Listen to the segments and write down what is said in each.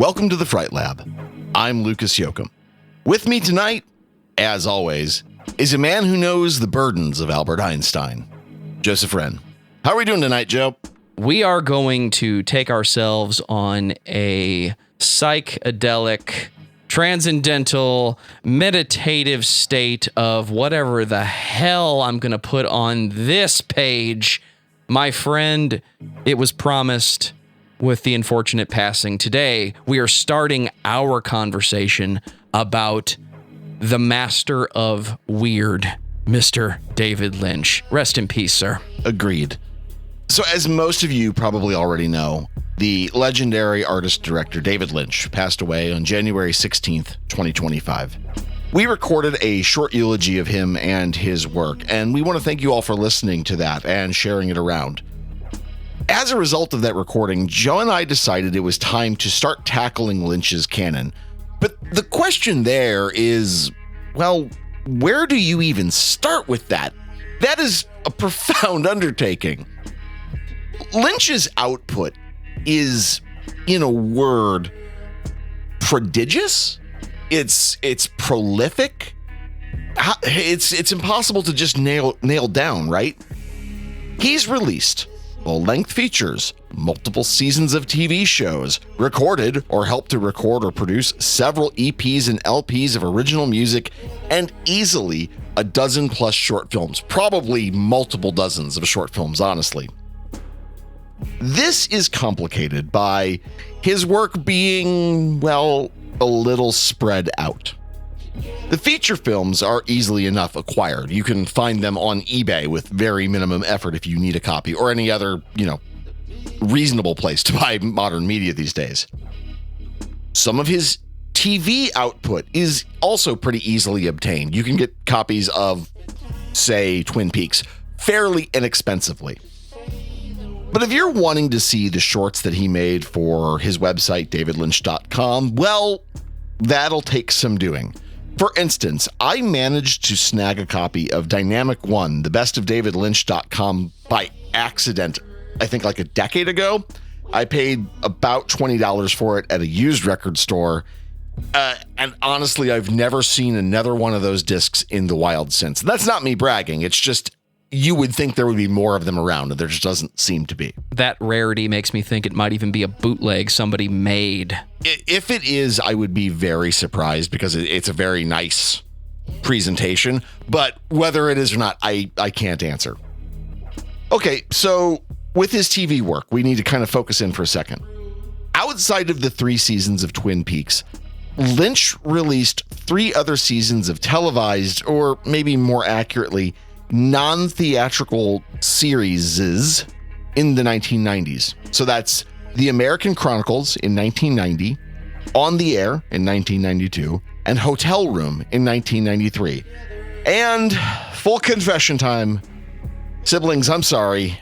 Welcome to the Fright Lab. I'm Lucas Yoakum. With me tonight, as always, is a man who knows the burdens of Albert Einstein, Joseph Wren. How are we doing tonight, Joe? We are going to take ourselves on a psychedelic, transcendental, meditative state of whatever the hell I'm going to put on this page. My friend, it was promised with the unfortunate passing today. We are starting our conversation about the master of weird, Mr. David Lynch. Rest in peace, sir. Agreed. So as most of you probably already know, the legendary artist-director David Lynch passed away on January 16th, 2025. We recorded a short eulogy of him and his work, and we want to thank you all for listening to that and sharing it around. As a result of that recording, Joe and I decided it was time to start tackling Lynch's canon. But the question there is, well, where do you even start with that? That is a profound undertaking. Lynch's output is, in a word, prodigious. It's prolific. It's impossible to just nail down, right? He's released full-length features, multiple seasons of TV shows, recorded or helped to record or produce several EPs and LPs of original music, and easily a dozen plus short films, probably multiple dozens of short films, honestly. This is complicated by his work being, well, a little spread out. The feature films are easily enough acquired. You can find them on eBay with very minimum effort if you need a copy, or any other, reasonable place to buy modern media these days. Some of his TV output is also pretty easily obtained. You can get copies of, say, Twin Peaks fairly inexpensively. But if you're wanting to see the shorts that he made for his website, davidlynch.com, well, that'll take some doing. For instance, I managed to snag a copy of Dynamic One, the best of davidlynch.com, by accident, I think like a decade ago. I paid about $20 for it at a used record store. And honestly, I've never seen another one of those discs in the wild since. That's not me bragging. It's just, you would think there would be more of them around, and there just doesn't seem to be. That rarity makes me think it might even be a bootleg somebody made. If it is, I would be very surprised, because it's a very nice presentation, but whether it is or not, I can't answer. Okay, so with his TV work, we need to kind of focus in for a second. Outside of the 3 seasons of Twin Peaks, Lynch released 3 other seasons of televised, or maybe more accurately, non-theatrical series in the 1990s. So that's The American Chronicles in 1990, On the Air in 1992, and Hotel Room in 1993. And full confession time, siblings, I'm sorry,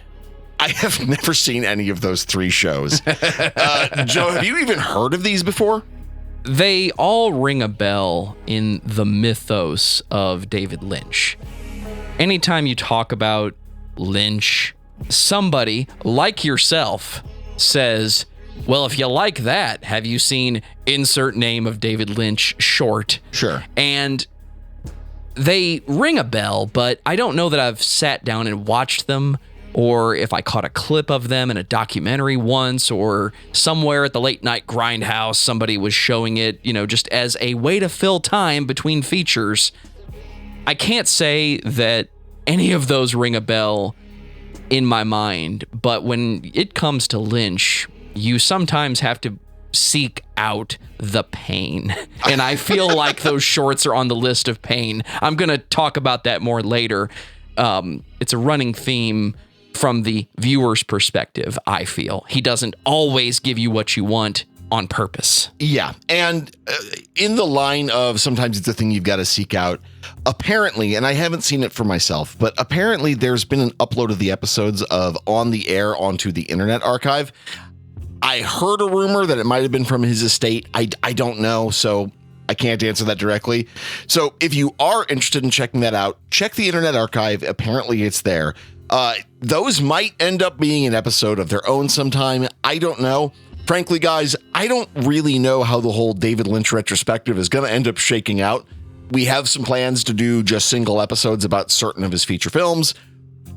I have never seen any of those 3 shows. Joe, have you even heard of these before? They all ring a bell in the mythos of David Lynch. Anytime you talk about Lynch, somebody like yourself says, well, if you like that, have you seen insert name of David Lynch short? Sure. And they ring a bell, but I don't know that I've sat down and watched them, or if I caught a clip of them in a documentary once, or somewhere at the late night grindhouse, somebody was showing it, just as a way to fill time between features. I can't say that any of those ring a bell in my mind, but when it comes to Lynch, you sometimes have to seek out the pain. And I feel like those shorts are on the list of pain. I'm going to talk about that more later. It's a running theme from the viewer's perspective, I feel. He doesn't always give you what you want on purpose. Yeah, and in the line of sometimes it's a thing you've got to seek out, apparently, and I haven't seen it for myself, but apparently there's been an upload of the episodes of On the Air onto the Internet Archive. I heard a rumor that it might have been from his estate. I don't know, so I can't answer that directly. So if you are interested in checking that out, check the Internet Archive. Apparently it's there. Those might end up being an episode of their own sometime. I don't know. Frankly, guys, I don't really know how the whole David Lynch retrospective is going to end up shaking out. We have some plans to do just single episodes about certain of his feature films,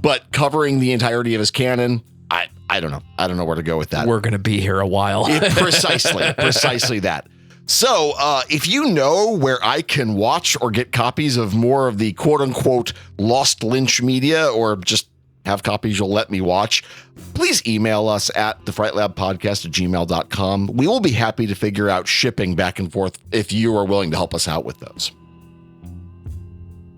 but covering the entirety of his canon, I don't know. I don't know where to go with that. We're going to be here a while. Precisely that. So if you know where I can watch or get copies of more of the quote unquote lost Lynch media, or just have copies you'll let me watch, please email us at thefrightlabpodcast@gmail.com. We will be happy to figure out shipping back and forth if you are willing to help us out with those.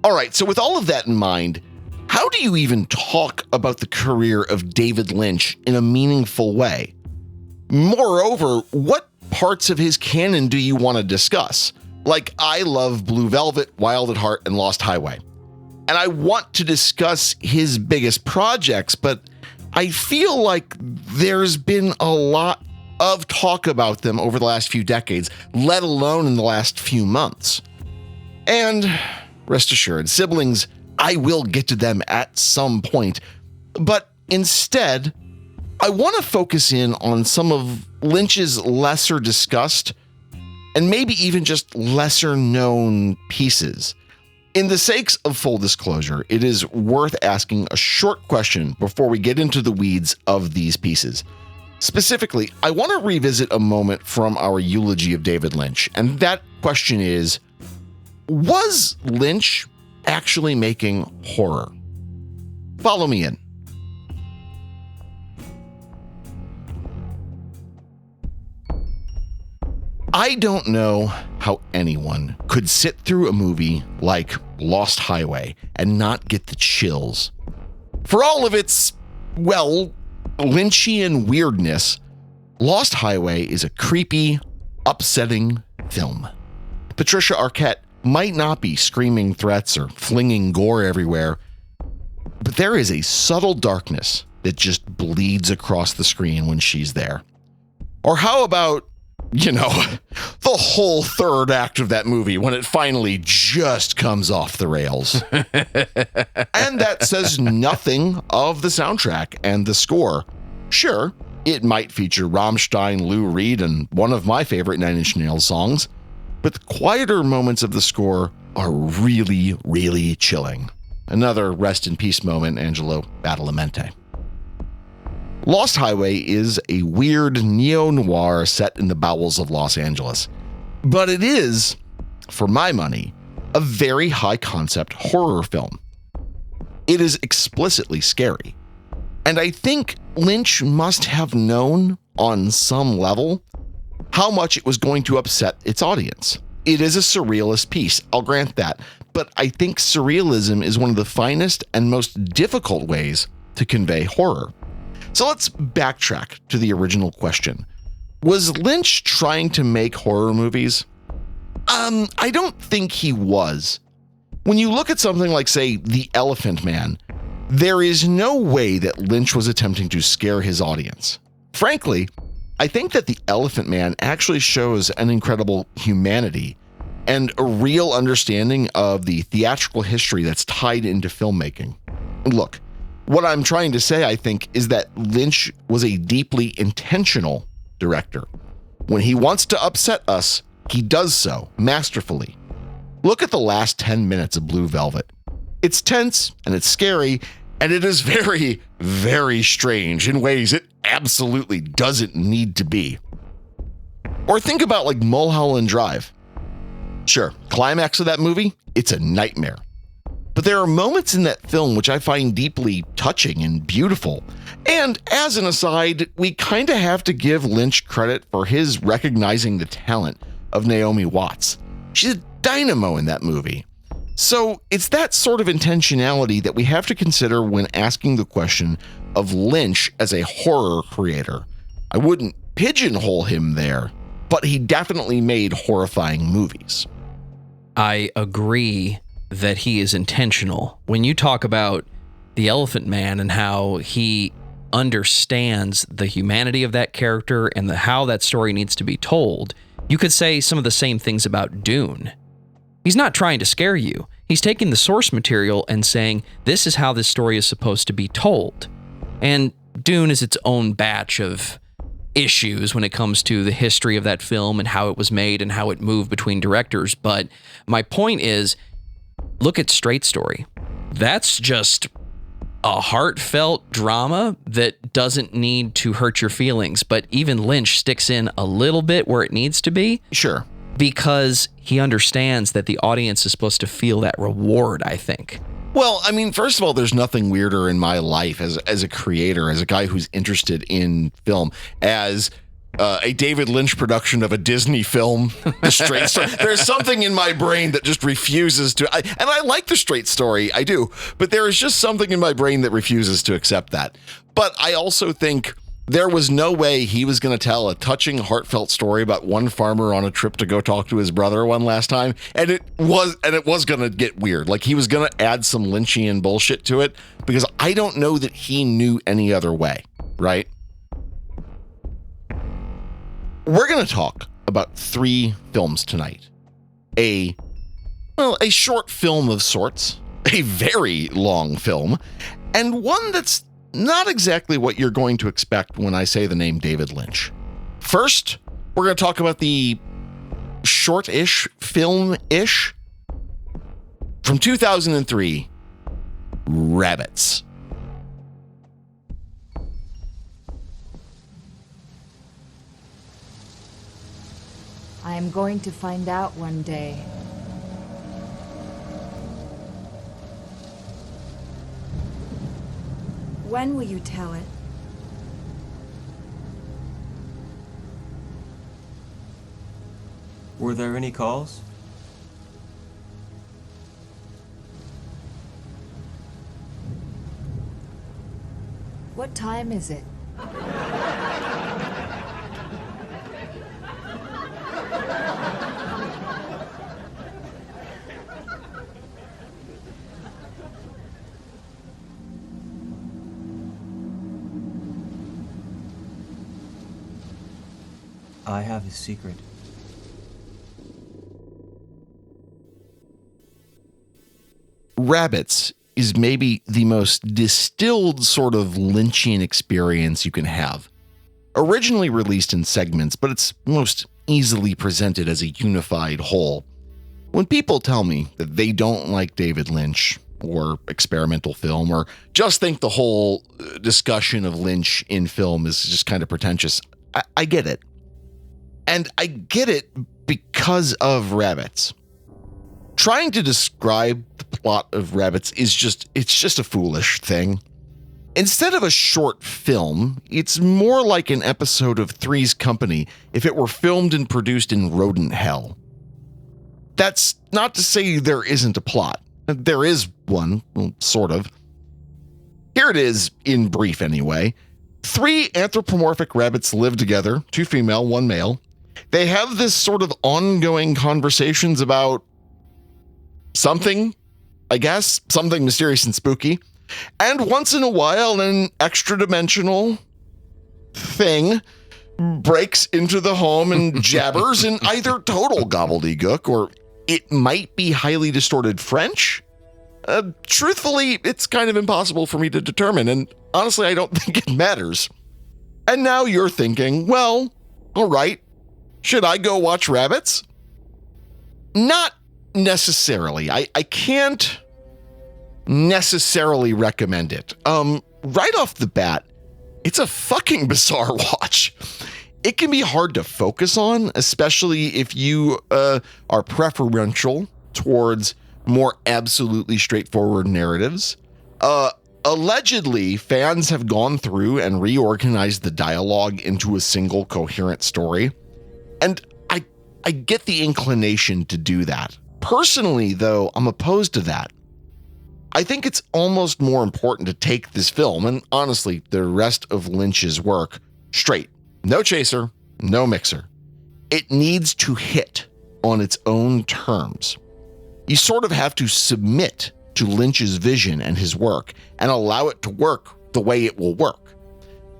All right, so with all of that in mind, how do you even talk about the career of David Lynch in a meaningful way? Moreover, what parts of his canon do you want to discuss? Like, I love Blue Velvet, Wild at Heart, and Lost Highway. And I want to discuss his biggest projects, but I feel like there's been a lot of talk about them over the last few decades, let alone in the last few months. And rest assured, siblings, I will get to them at some point, but instead, I want to focus in on some of Lynch's lesser discussed and maybe even just lesser known pieces. In the sakes of full disclosure, it is worth asking a short question before we get into the weeds of these pieces. Specifically, I want to revisit a moment from our eulogy of David Lynch, and that question is, was Lynch actually making horror? Follow me in. I don't know how anyone could sit through a movie like Lost Highway and not get the chills. For all of its, well, Lynchian weirdness, Lost Highway is a creepy, upsetting film. Patricia Arquette might not be screaming threats or flinging gore everywhere, but there is a subtle darkness that just bleeds across the screen when she's there. Or how about, the whole third act of that movie when it finally just comes off the rails. And that says nothing of the soundtrack and the score. Sure, it might feature Rammstein, Lou Reed, and one of my favorite Nine Inch Nails songs, but the quieter moments of the score are really, really chilling. Another rest in peace moment, Angelo Badalamenti. Lost Highway is a weird neo-noir set in the bowels of Los Angeles, but it is, for my money, a very high-concept horror film. It is explicitly scary, and I think Lynch must have known, on some level, how much it was going to upset its audience. It is a surrealist piece, I'll grant that, but I think surrealism is one of the finest and most difficult ways to convey horror. So let's backtrack to the original question. Was Lynch trying to make horror movies? I don't think he was. When you look at something like, say, The Elephant Man, there is no way that Lynch was attempting to scare his audience. Frankly, I think that The Elephant Man actually shows an incredible humanity and a real understanding of the theatrical history that's tied into filmmaking. Look, what I'm trying to say, I think, is that Lynch was a deeply intentional director. When he wants to upset us, he does so masterfully. Look at the last 10 minutes of Blue Velvet. It's tense and it's scary, and it is very, very strange in ways it absolutely doesn't need to be. Or think about like Mulholland Drive. Sure, climax of that movie, it's a nightmare. But there are moments in that film which I find deeply touching and beautiful. And as an aside, we kind of have to give Lynch credit for his recognizing the talent of Naomi Watts. She's a dynamo in that movie. So it's that sort of intentionality that we have to consider when asking the question of Lynch as a horror creator. I wouldn't pigeonhole him there, but he definitely made horrifying movies. I agree that he is intentional. When you talk about The Elephant Man and how he understands the humanity of that character and how that story needs to be told, you could say some of the same things about Dune. He's not trying to scare you. He's taking the source material and saying, this is how this story is supposed to be told. And Dune is its own batch of issues when it comes to the history of that film and how it was made and how it moved between directors. But my point is, look at Straight Story. That's just a heartfelt drama that doesn't need to hurt your feelings. But even Lynch sticks in a little bit where it needs to be. Sure. Because he understands that the audience is supposed to feel that reward, I think. Well, I mean, first of all, there's nothing weirder in my life as a creator, as a guy who's interested in film, as a David Lynch production of a Disney film, The Straight Story. There's something in my brain that just refuses to, and I like The Straight Story, I do, but there is just something in my brain that refuses to accept that. But I also think there was no way he was going to tell a touching, heartfelt story about one farmer on a trip to go talk to his brother one last time. And it was going to get weird. Like, he was going to add some Lynchian bullshit to it, because I don't know that he knew any other way, right? We're going to talk about 3 films tonight. A short film of sorts, a very long film, and one that's not exactly what you're going to expect when I say the name David Lynch. First, we're going to talk about the short-ish, film-ish, from 2003, Rabbits. I am going to find out one day. When will you tell it? Were there any calls? What time is it? I have a secret. Rabbits is maybe the most distilled sort of Lynchian experience you can have. Originally released in segments, but it's most easily presented as a unified whole. When people tell me that they don't like David Lynch or experimental film, or just think the whole discussion of Lynch in film is just kind of pretentious, I get it. And I get it because of Rabbits. Trying to describe the plot of Rabbits is just a foolish thing. Instead of a short film, it's more like an episode of Three's Company if it were filmed and produced in rodent hell. That's not to say there isn't a plot. There is one, well, sort of. Here it is, in brief anyway. 3 anthropomorphic rabbits live together, 2 female, 1 male. They have this sort of ongoing conversations about something, I guess, something mysterious and spooky. And once in a while, an extra-dimensional thing breaks into the home and jabbers in either total gobbledygook or it might be highly distorted French. Truthfully, it's kind of impossible for me to determine, and honestly, I don't think it matters. And now you're thinking, well, all right, should I go watch Rabbits? Not necessarily. I can't necessarily recommend it. Right off the bat, it's a fucking bizarre watch. It can be hard to focus on, especially if you are preferential towards more absolutely straightforward narratives. Allegedly, fans have gone through and reorganized the dialogue into a single coherent story. And I get the inclination to do that. Personally, though, I'm opposed to that. I think it's almost more important to take this film, and honestly, the rest of Lynch's work, straight. No chaser, no mixer. It needs to hit on its own terms. You sort of have to submit to Lynch's vision and his work and allow it to work the way it will work.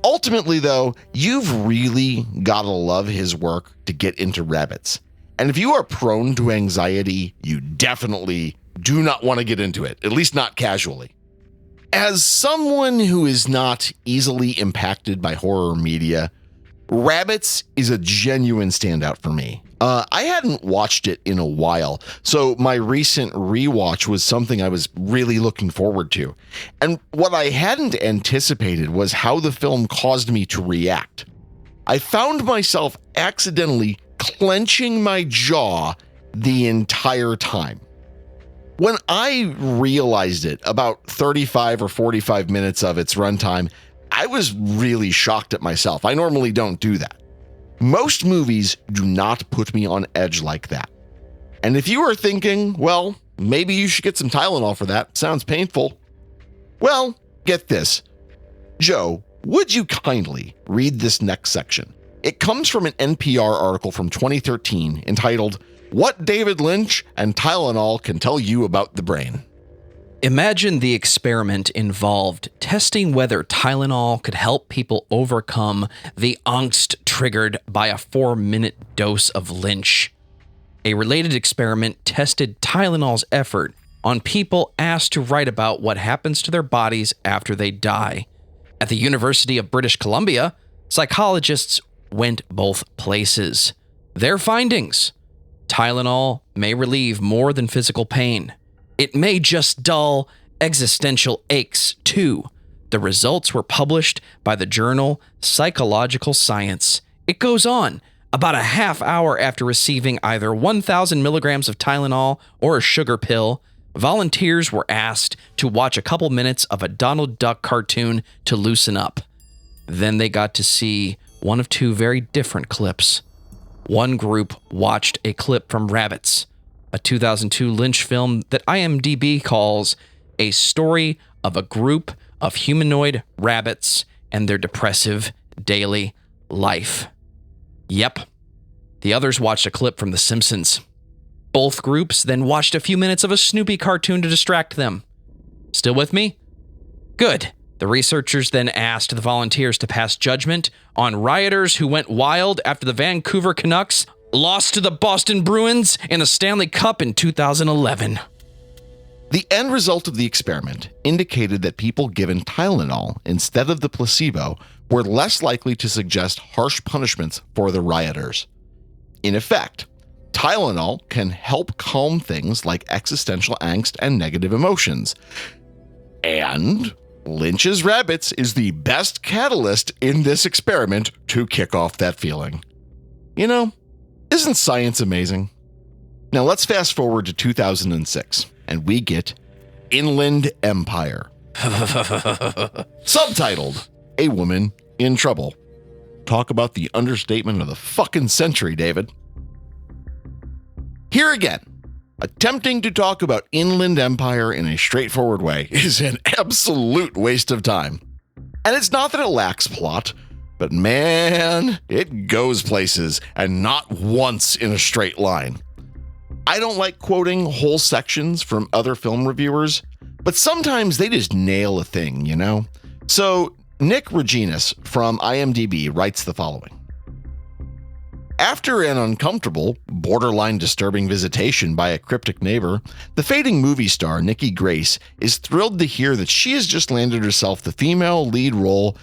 Ultimately, though, you've really got to love his work to get into Rabbits. And if you are prone to anxiety, you definitely do not want to get into it, at least not casually. As someone who is not easily impacted by horror media, Rabbits is a genuine standout for me. I hadn't watched it in a while, so my recent rewatch was something I was really looking forward to. And what I hadn't anticipated was how the film caused me to react. I found myself accidentally clenching my jaw the entire time. When I realized it, about 35 or 45 minutes of its runtime, I was really shocked at myself. I normally don't do that. Most movies do not put me on edge like that. And if you are thinking, well, maybe you should get some Tylenol for that, sounds painful. Well, get this. Joe, would you kindly read this next section? It comes from an NPR article from 2013 entitled, "What David Lynch and Tylenol Can Tell You About the Brain." Imagine the experiment involved testing whether Tylenol could help people overcome the angst triggered by a 4-minute dose of Lynch. A related experiment tested Tylenol's effort on people asked to write about what happens to their bodies after they die. At the University of British Columbia, psychologists went both places. Their findings: Tylenol may relieve more than physical pain. It may just dull existential aches, too. The results were published by the journal Psychological Science. It goes on. About a half hour after receiving either 1,000 milligrams of Tylenol or a sugar pill, volunteers were asked to watch a couple minutes of a Donald Duck cartoon to loosen up. Then they got to see one of two very different clips. One group watched a clip from Rabbits, a 2002 Lynch film that IMDb calls a story of a group of humanoid rabbits and their depressive daily life. Yep. The others watched a clip from The Simpsons. Both groups then watched a few minutes of a Snoopy cartoon to distract them. Still with me? Good. The researchers then asked the volunteers to pass judgment on rioters who went wild after the Vancouver Canucks lost to the Boston Bruins in the Stanley Cup in 2011. The end result of the experiment indicated that people given Tylenol instead of the placebo were less likely to suggest harsh punishments for the rioters. In effect, Tylenol can help calm things like existential angst and negative emotions. And Lynch's Rabbits is the best catalyst in this experiment to kick off that feeling. You know, isn't science amazing? Now let's fast forward to 2006, and we get Inland Empire. Subtitled, A Woman in Trouble. Talk about the understatement of the fucking century, David. Here again, attempting to talk about Inland Empire in a straightforward way is an absolute waste of time. And it's not that it lacks plot, but man, it goes places, and not once in a straight line. I don't like quoting whole sections from other film reviewers, but sometimes they just nail a thing, you know? So Nick Reginas from IMDb writes the following. After an uncomfortable, borderline disturbing visitation by a cryptic neighbor, the fading movie star Nikki Grace is thrilled to hear that she has just landed herself the female lead role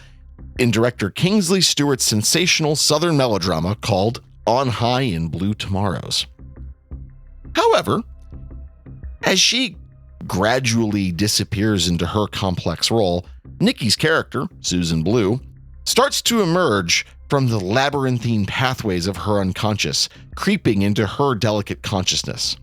in director Kingsley Stewart's sensational Southern melodrama called On High in Blue Tomorrows. However, as she gradually disappears into her complex role, Nikki's character, Susan Blue, starts to emerge from the labyrinthine pathways of her unconscious, creeping into her delicate consciousness.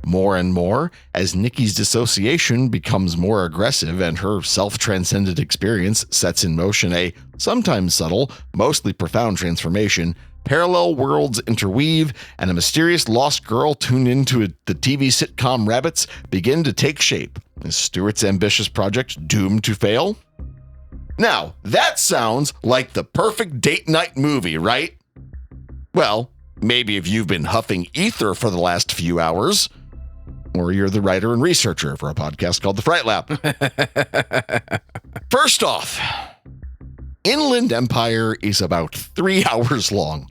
More and more, as Nikki's dissociation becomes more aggressive and her self-transcendent experience sets in motion a sometimes subtle, mostly profound transformation, parallel worlds interweave, and a mysterious lost girl tuned into the TV sitcom Rabbits begin to take shape. Is Stewart's ambitious project doomed to fail? Now, that sounds like the perfect date night movie, right? Well, maybe if you've been huffing ether for the last few hours, or you're the writer and researcher for a podcast called The Fright Lab. First off, Inland Empire is about 3 hours long.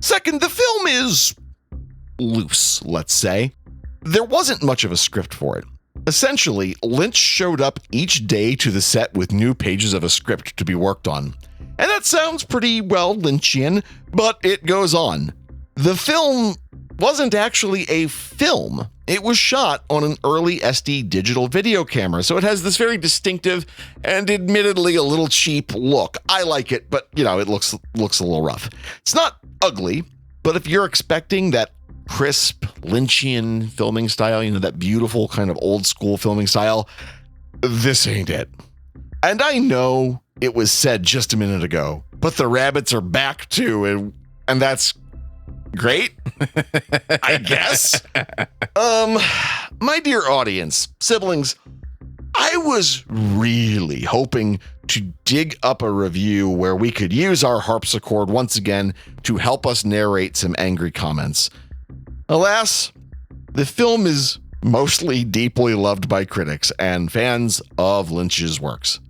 Second, the film is loose, let's say. There wasn't much of a script for it. Essentially, Lynch showed up each day to the set with new pages of a script to be worked on. And that sounds pretty well Lynchian, but it goes on. The film wasn't actually a film. It was shot on an early SD digital video camera, so it has this very distinctive and admittedly a little cheap look. I like it, but it looks a little rough. It's not ugly, but if you're expecting that crisp Lynchian filming style, that beautiful kind of old school filming style, this ain't it. And I know it was said just a minute ago, but the rabbits are back too, and that's great, I guess. My dear audience, siblings, I was really hoping to dig up a review where we could use our harpsichord once again to help us narrate some angry comments. Alas, the film is mostly deeply loved by critics and fans of Lynch's works.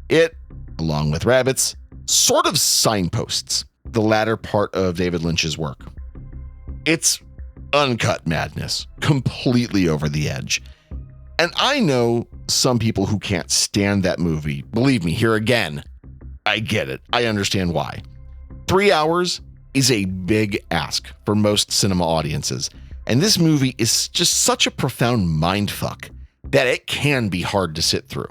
It, along with rabbits, sort of signposts the latter part of David Lynch's work. It's uncut madness, completely over the edge. And I know some people who can't stand that movie. Believe me, here again, I get it. I understand why. 3 hours is a big ask for most cinema audiences. And this movie is just such a profound mindfuck that it can be hard to sit through.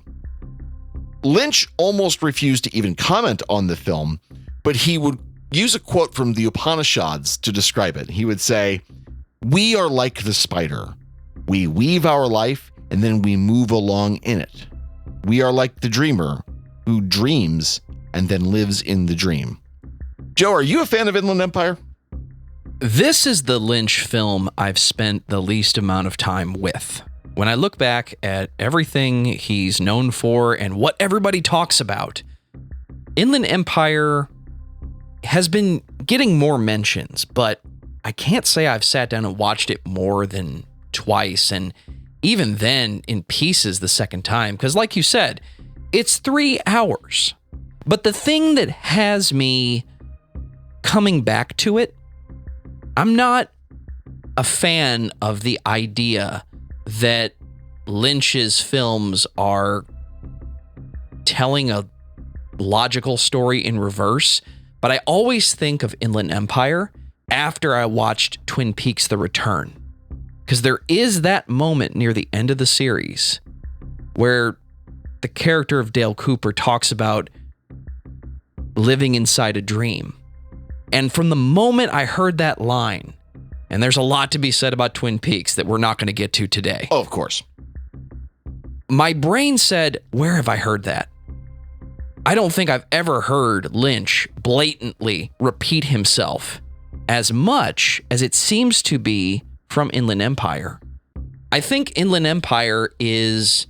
Lynch almost refused to even comment on the film, but he would use a quote from the Upanishads to describe it. He would say, "We are like the spider. We weave our life and then we move along in it. We are like the dreamer who dreams and then lives in the dream." Joe, are you a fan of Inland Empire? This is the Lynch film I've spent the least amount of time with. When I look back at everything he's known for and what everybody talks about, Inland Empire has been getting more mentions, but I can't say I've sat down and watched it more than twice, and even then in pieces the second time, because like you said, it's 3 hours. But the thing that has me coming back to it, I'm not a fan of the idea that Lynch's films are telling a logical story in reverse, but I always think of Inland Empire after I watched Twin Peaks: The Return, because there is that moment near the end of the series where the character of Dale Cooper talks about living inside a dream. And from the moment I heard that line, and there's a lot to be said about Twin Peaks that we're not going to get to today. Oh, of course. My brain said, where have I heard that? I don't think I've ever heard Lynch blatantly repeat himself as much as it seems to be from Inland Empire. I think Inland Empire is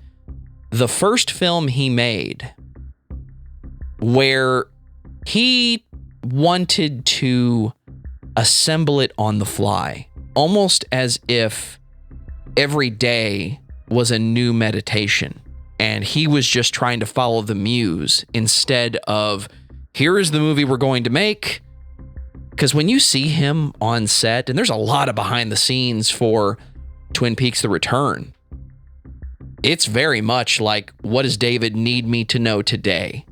the first film he made where he wanted to assemble it on the fly, almost as if every day was a new meditation and he was just trying to follow the muse instead of, here is the movie we're going to make. Because when you see him on set, and there's a lot of behind the scenes for Twin Peaks: The Return, it's very much like, what does David need me to know today?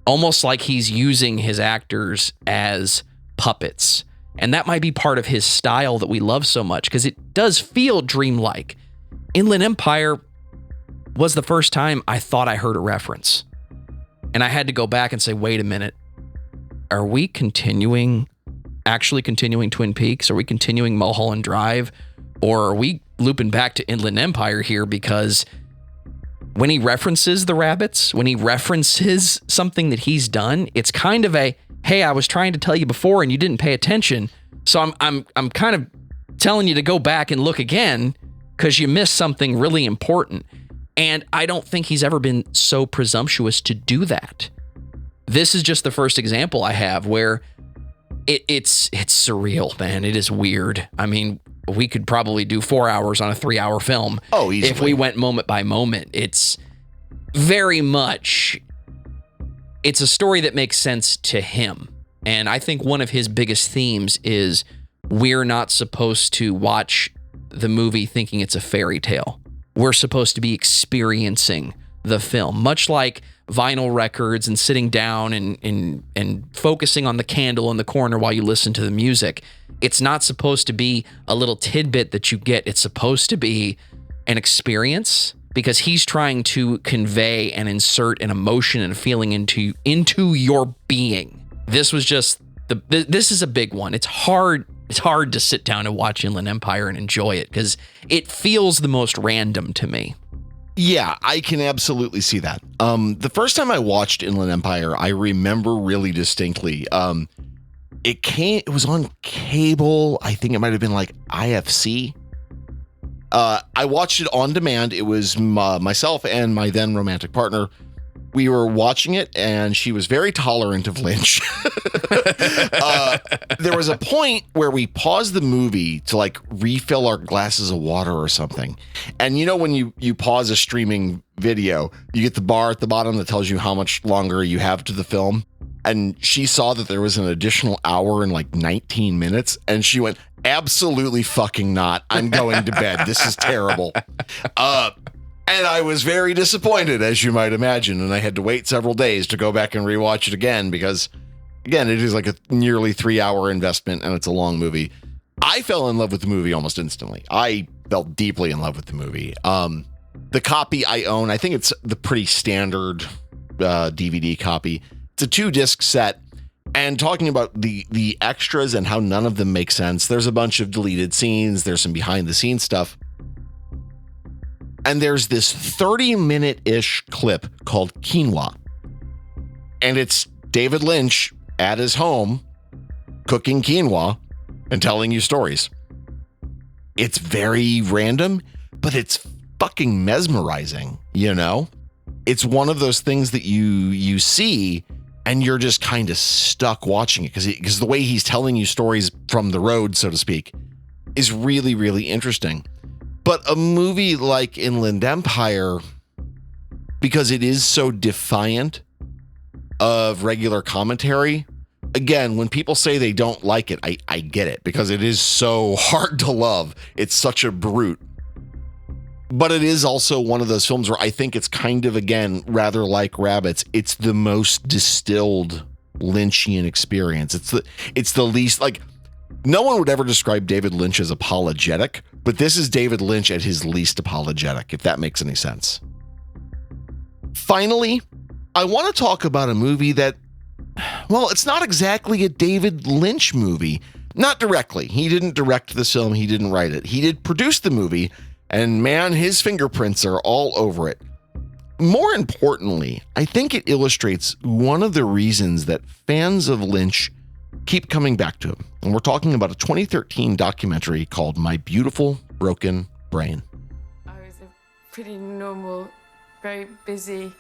Almost like he's using his actors as puppets. And that might be part of his style that we love so much, because it does feel dreamlike. Inland Empire was the first time I thought I heard a reference. And I had to go back and say, wait a minute. Are we actually continuing Twin Peaks? Are we continuing Mulholland Drive? Or are we looping back to Inland Empire here? Because when he references the rabbits, when he references something that he's done, it's kind of a, hey, I was trying to tell you before and you didn't pay attention. So I'm kind of telling you to go back and look again because you missed something really important. And I don't think he's ever been so presumptuous to do that. This is just the first example I have where it's surreal, man. It is weird. I mean, we could probably do 4 hours on a 3 hour film. Oh, easily. If we went moment by moment. It's very much, it's a story that makes sense to him. And I think one of his biggest themes is we're not supposed to watch the movie thinking it's a fairy tale. We're supposed to be experiencing the film, much like vinyl records and sitting down and focusing on the candle in the corner while you listen to the music. It's not supposed to be a little tidbit that you get. It's supposed to be an experience, because he's trying to convey and insert an emotion and a feeling into your being. This was just this is a big one. It's hard to sit down and watch Inland Empire and enjoy it because it feels the most random to me. Yeah, I can absolutely see that. The first time I watched Inland Empire, I remember really distinctly. It was on cable. I think it might have been like IFC. I watched it on demand. It was myself and my then romantic partner. We were watching it, and she was very tolerant of Lynch. There was a point where we paused the movie to like refill our glasses of water or something. And you know, when you pause a streaming video, you get the bar at the bottom that tells you how much longer you have to the film. And she saw that there was an additional hour and like 19 minutes. And she went, absolutely fucking not. I'm going to bed. This is terrible. And I was very disappointed, as you might imagine. And I had to wait several days to go back and rewatch it again because, again, it is like a nearly 3-hour investment and it's a long movie. I fell in love with the movie almost instantly. I fell deeply in love with the movie. The copy I own, I think it's the pretty standard DVD copy. It's a 2-disc set. And talking about the extras and how none of them make sense, there's a bunch of deleted scenes. There's some behind the scenes stuff. And there's this 30-minute-ish clip called Quinoa. And it's David Lynch at his home cooking quinoa and telling you stories. It's very random, but it's fucking mesmerizing, you know? It's one of those things that you see and you're just kind of stuck watching it because the way he's telling you stories from the road, so to speak, is really, really interesting. But a movie like Inland Empire, because it is so defiant of regular commentary, again, when people say they don't like it, I get it because it is so hard to love. It's such a brute. But it is also one of those films where I think it's kind of, again, rather like Rabbits, it's the most distilled Lynchian experience. It's the least, like, no one would ever describe David Lynch as apologetic, but this is David Lynch at his least apologetic, if that makes any sense. Finally, I want to talk about a movie that, well, it's not exactly a David Lynch movie. Not directly. He didn't direct this film. He didn't write it. He did produce the movie, and man, his fingerprints are all over it. More importantly, I think it illustrates one of the reasons that fans of Lynch keep coming back to him. And we're talking about a 2013 documentary called My Beautiful Broken Brain. I was a pretty normal, very busy,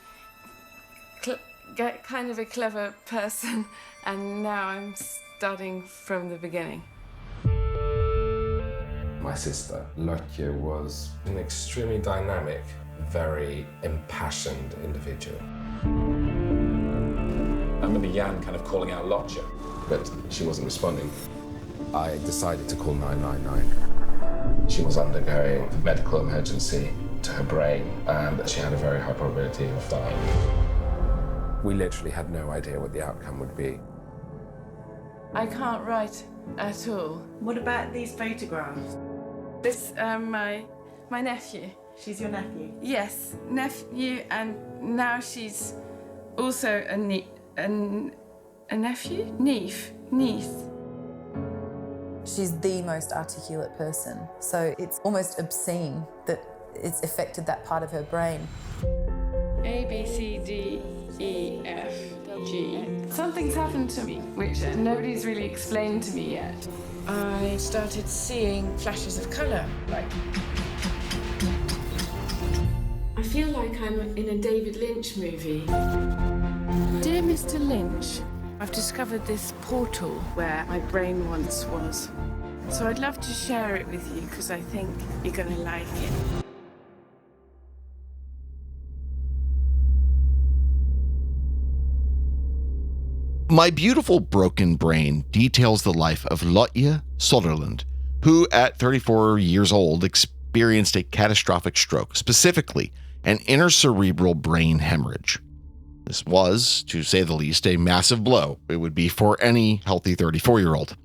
kind of a clever person, and now I'm starting from the beginning. My sister, Lotje, was an extremely dynamic, very impassioned individual. I remember Jan kind of calling out Lotje, but she wasn't responding. I decided to call 999. She was undergoing a medical emergency to her brain, and she had a very high probability of dying. We literally had no idea what the outcome would be. I can't write at all. What about these photographs? This, my nephew. She's your nephew? Yes, nephew, and now she's also a nephew? Niece. She's the most articulate person, so it's almost obscene that it's affected that part of her brain. A, B, C, D, E, F, G. Something's happened to me, which nobody's really explained to me yet. I started seeing flashes of colour, like... I feel like I'm in a David Lynch movie. Dear Mr. Lynch, I've discovered this portal where my brain once was. So I'd love to share it with you because I think you're going to like it. My Beautiful Broken Brain details the life of Lotje Soderlund, who at 34 years old experienced a catastrophic stroke, specifically an intercerebral brain hemorrhage. This was, to say the least, a massive blow. It would be for any healthy 34-year-old.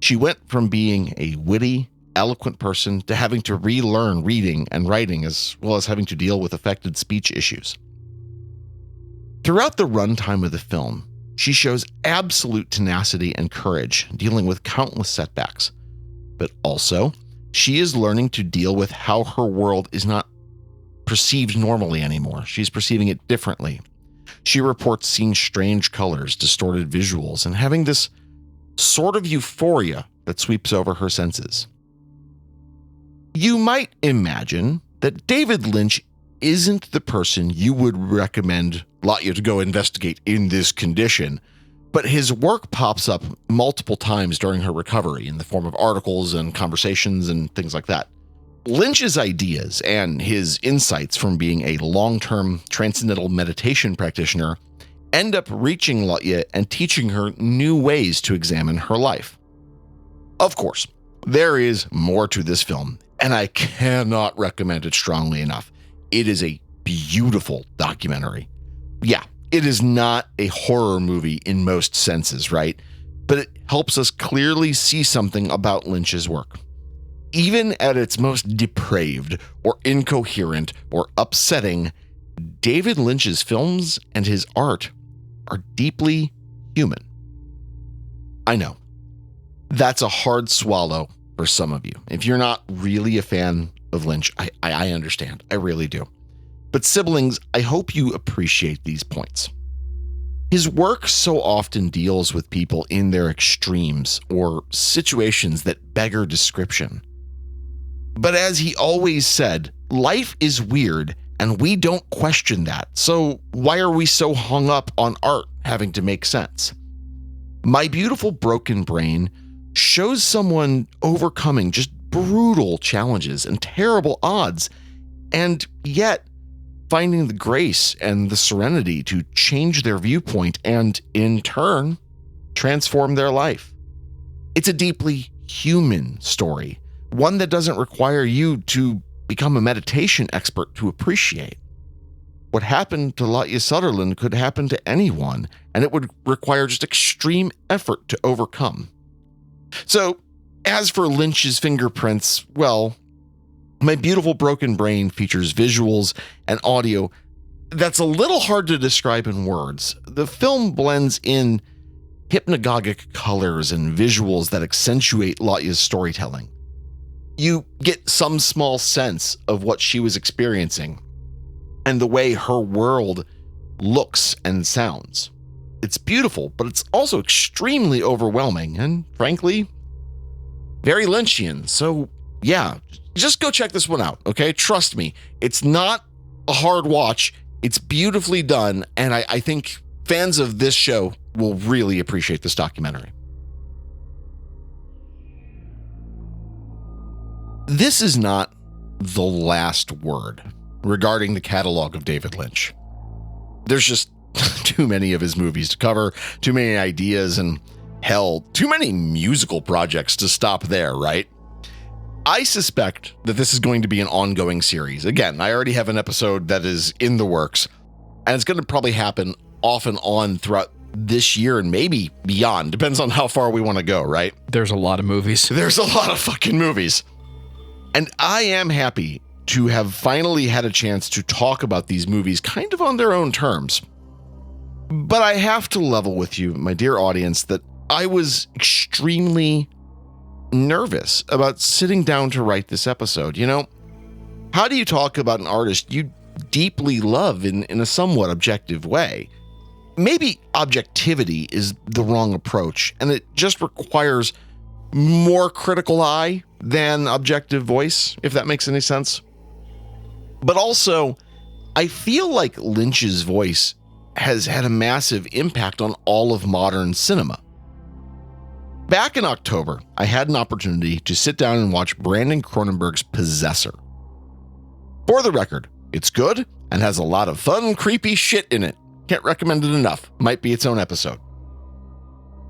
She went from being a witty, eloquent person to having to relearn reading and writing, as well as having to deal with affected speech issues. Throughout the runtime of the film, she shows absolute tenacity and courage, dealing with countless setbacks. But also, she is learning to deal with how her world is not perceived normally anymore. She's perceiving it differently. She reports seeing strange colors, distorted visuals, and having this sort of euphoria that sweeps over her senses. You might imagine that David Lynch isn't the person you would recommend Latya to go investigate in this condition, but his work pops up multiple times during her recovery in the form of articles and conversations and things like that. Lynch's ideas and his insights from being a long-term transcendental meditation practitioner end up reaching Latya and teaching her new ways to examine her life. Of course, there is more to this film, and I cannot recommend it strongly enough. It is a beautiful documentary. Yeah, it is not a horror movie in most senses, right? But it helps us clearly see something about Lynch's work. Even at its most depraved or incoherent or upsetting, David Lynch's films and his art are deeply human. I know, that's a hard swallow for some of you. If you're not really a fan of Lynch, I understand. I really do. But siblings, I hope you appreciate these points. His work so often deals with people in their extremes or situations that beggar description. But as he always said, life is weird and we don't question that. So why are we so hung up on art having to make sense? My Beautiful Broken Brain shows someone overcoming just brutal challenges and terrible odds, and yet finding the grace and the serenity to change their viewpoint and, in turn, transform their life. It's a deeply human story, one that doesn't require you to become a meditation expert to appreciate. What happened to Latya Sutherland could happen to anyone, and it would require just extreme effort to overcome. So, as for Lynch's fingerprints, well, My Beautiful Broken Brain features visuals and audio that's a little hard to describe in words. The film blends in hypnagogic colors and visuals that accentuate Latya's storytelling. You get some small sense of what she was experiencing and the way her world looks and sounds. It's beautiful, but it's also extremely overwhelming and, frankly, very Lynchian. So, yeah, just go check this one out, okay? Trust me, it's not a hard watch. It's beautifully done, and I think fans of this show will really appreciate this documentary. This is not the last word regarding the catalog of David Lynch. There's just too many of his movies to cover, too many ideas, and hell, too many musical projects to stop there, right? I suspect that this is going to be an ongoing series. Again, I already have an episode that is in the works, and it's going to probably happen off and on throughout this year and maybe beyond. Depends on how far we want to go, right? There's a lot of movies. There's a lot of fucking movies. And I am happy to have finally had a chance to talk about these movies kind of on their own terms. But I have to level with you, my dear audience, that I was extremely nervous about sitting down to write this episode. You know, how do you talk about an artist you deeply love in a somewhat objective way? Maybe objectivity is the wrong approach, and it just requires more critical eye than objective voice, if that makes any sense. But also, I feel like Lynch's voice has had a massive impact on all of modern cinema. Back in October, I had an opportunity to sit down and watch Brandon Cronenberg's Possessor. For the record, it's good and has a lot of fun, creepy shit in it. Can't recommend it enough. Might be its own episode.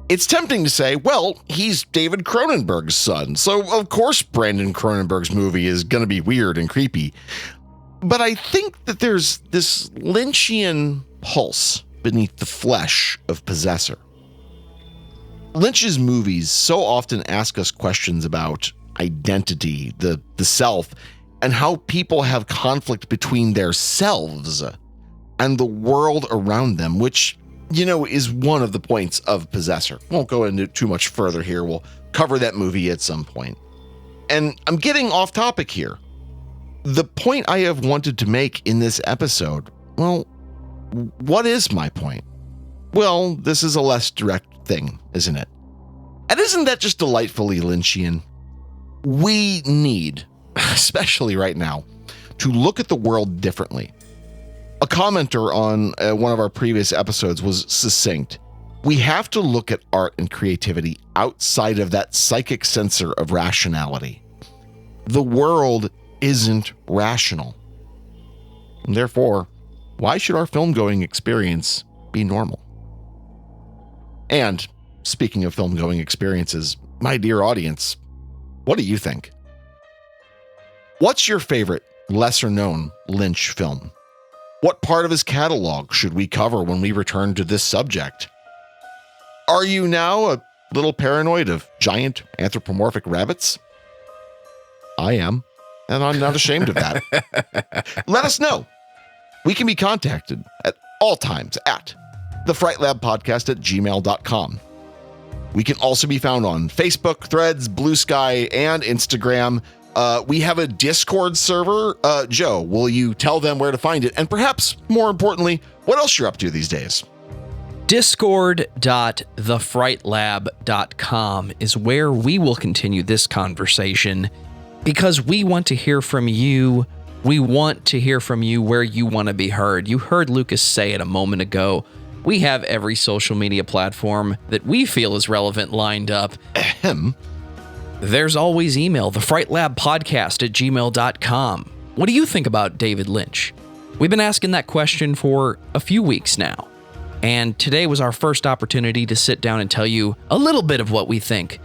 It's tempting to say, well, he's David Cronenberg's son, so of course Brandon Cronenberg's movie is going to be weird and creepy. But I think that there's this Lynchian pulse beneath the flesh of Possessor. Lynch's movies so often ask us questions about identity, the self, and how people have conflict between their selves and the world around them, which, is one of the points of Possessor. Won't go into too much further here. We'll cover that movie at some point. And I'm getting off topic here. The point I have wanted to make in this episode, well, what is my point? Well, this is a less direct thing, isn't it? And isn't that just delightfully Lynchian? We need, especially right now, to look at the world differently. A commenter on one of our previous episodes was succinct. We have to look at art and creativity outside of that psychic censor of rationality. The world isn't rational. And therefore, why should our film-going experience be normal? And speaking of film-going experiences, my dear audience, what do you think? What's your favorite lesser-known Lynch film? What part of his catalog should we cover when we return to this subject? Are you now a little paranoid of giant anthropomorphic rabbits? I am, and I'm not ashamed of that. Let us know. We can be contacted at all times at thefrightlabpodcast@gmail.com. We can also be found on Facebook, Threads, Blue Sky, and Instagram. We have a Discord server. Joe, will you tell them where to find it? And perhaps more importantly, what else you're up to these days? Discord.thefrightlab.com is where we will continue this conversation because we want to hear from you. We want to hear from you where you want to be heard. You heard Lucas say it a moment ago. We have every social media platform that we feel is relevant lined up. Ahem. There's always email, thefrightlabpodcast@gmail.com. What do you think about David Lynch? We've been asking that question for a few weeks now. And today was our first opportunity to sit down and tell you a little bit of what we think.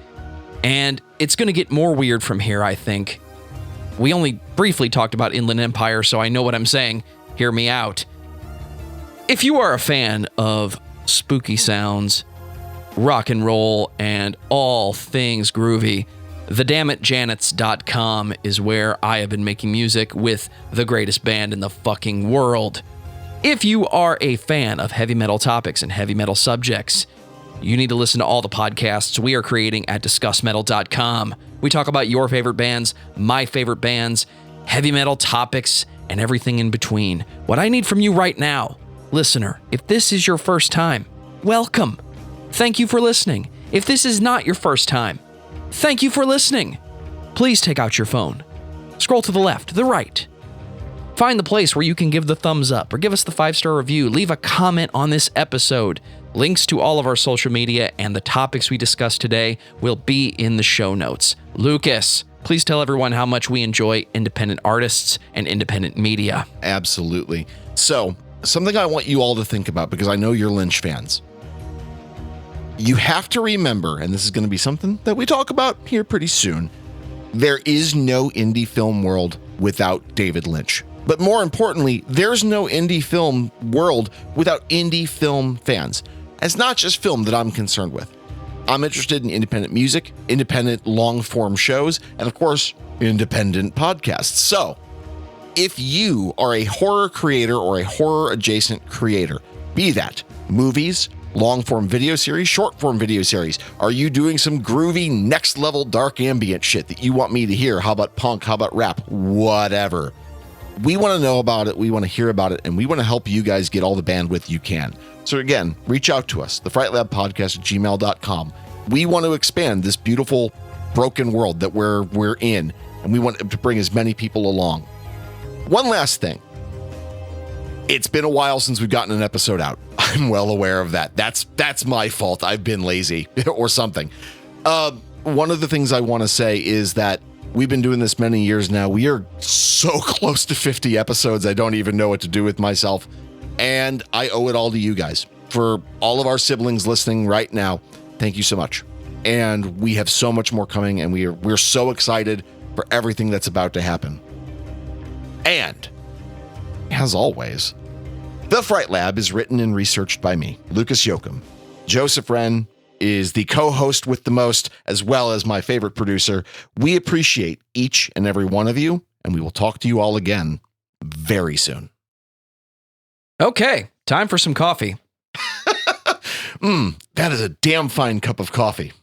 And it's going to get more weird from here, I think. We only briefly talked about Inland Empire, so I know what I'm saying. Hear me out. If you are a fan of spooky sounds, rock and roll, and all things groovy, thedammitjanets.com is where I have been making music with the greatest band in the fucking world. If you are a fan of heavy metal topics and heavy metal subjects, you need to listen to all the podcasts we are creating at discussmetal.com. We talk about your favorite bands, my favorite bands, heavy metal topics, and everything in between. What I need from you right now, listener, if this is your first time, welcome. Thank you for listening. If this is not your first time, thank you for listening. Please take out your phone. Scroll to the left, the right. Find the place where you can give the thumbs up or give us the 5-star review. Leave a comment on this episode. Links to all of our social media and the topics we discussed today will be in the show notes. Lucas, please tell everyone how much we enjoy independent artists and independent media. Absolutely. So, something I want you all to think about, because I know you're Lynch fans. You have to remember, and this is going to be something that we talk about here pretty soon, there is no indie film world without David Lynch. But more importantly, there's no indie film world without indie film fans. It's not just film that I'm concerned with. I'm interested in independent music, independent long-form shows, and of course, independent podcasts. So, if you are a horror creator or a horror-adjacent creator, be that movies, long-form video series, short-form video series, are you doing some groovy, next-level dark ambient shit that you want me to hear? How about punk? How about rap? Whatever. We want to know about it, we want to hear about it, and we want to help you guys get all the bandwidth you can. So again, reach out to us, thefrightlabpodcast@gmail.com. We want to expand this beautiful, broken world that we're in, and we want to bring as many people along. One last thing. It's been a while since we've gotten an episode out. I'm well aware of that. That's my fault. I've been lazy or something. One of the things I want to say is that we've been doing this many years now. We are so close to 50 episodes, I don't even know what to do with myself. And I owe it all to you guys. For all of our siblings listening right now, thank you so much. And we have so much more coming, and we're so excited for everything that's about to happen. And, as always, The Fright Lab is written and researched by me, Lucas Yoakum. Joseph Wren is the co-host with the most, as well as my favorite producer. We appreciate each and every one of you, and we will talk to you all again very soon. Okay, time for some coffee. That is a damn fine cup of coffee.